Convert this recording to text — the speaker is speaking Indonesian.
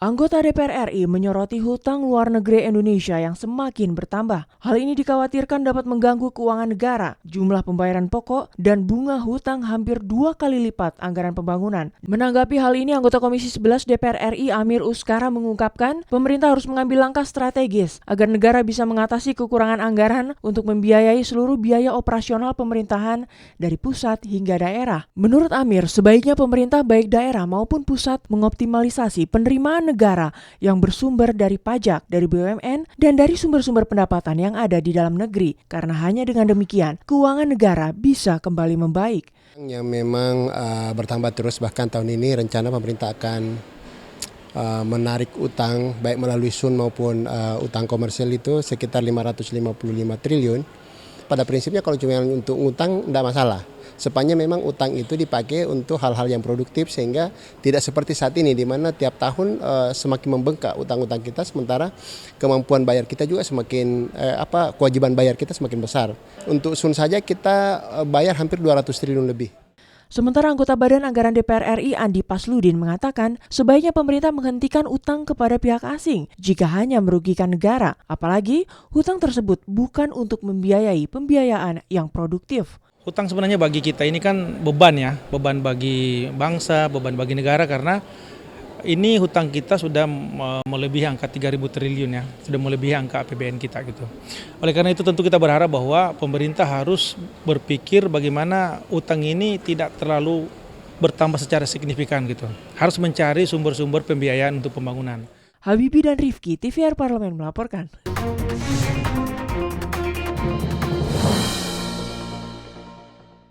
Anggota DPR RI menyoroti hutang luar negeri Indonesia yang semakin bertambah. Hal ini dikhawatirkan dapat mengganggu keuangan negara, jumlah pembayaran pokok, dan bunga hutang hampir 2 kali lipat anggaran pembangunan. Menanggapi hal ini, anggota Komisi 11 DPR RI Amir Uskara mengungkapkan pemerintah harus mengambil langkah strategis agar negara bisa mengatasi kekurangan anggaran untuk membiayai seluruh biaya operasional pemerintahan dari pusat hingga daerah. Menurut Amir, sebaiknya pemerintah baik daerah maupun pusat mengoptimalisasi penerimaan negara yang bersumber dari pajak, dari BUMN, dan dari sumber-sumber pendapatan yang ada di dalam negeri. Karena hanya dengan demikian, keuangan negara bisa kembali membaik. Yang memang bertambah terus, bahkan tahun ini rencana pemerintah akan menarik utang baik melalui SUN maupun utang komersial itu sekitar 555 triliun. Pada prinsipnya kalau cuma untuk utang tidak masalah. Sepanjang memang utang itu dipakai untuk hal-hal yang produktif sehingga tidak seperti saat ini di mana tiap tahun semakin membengkak utang-utang kita sementara kemampuan bayar kita juga semakin kewajiban bayar kita semakin besar. Untuk SUN saja kita bayar hampir 200 triliun lebih. Sementara anggota Badan Anggaran DPR RI Andi Pasludin mengatakan sebaiknya pemerintah menghentikan utang kepada pihak asing jika hanya merugikan negara. Apalagi hutang tersebut bukan untuk membiayai pembiayaan yang produktif. Hutang sebenarnya bagi kita ini kan beban ya, beban bagi bangsa, beban bagi negara karena ini hutang kita sudah melebihi angka 3.000 triliun ya, sudah melebihi angka APBN kita gitu. Oleh karena itu tentu kita berharap bahwa pemerintah harus berpikir bagaimana utang ini tidak terlalu bertambah secara signifikan gitu. Harus mencari sumber-sumber pembiayaan untuk pembangunan. Habibie dan Rifki, TVR Parlemen melaporkan.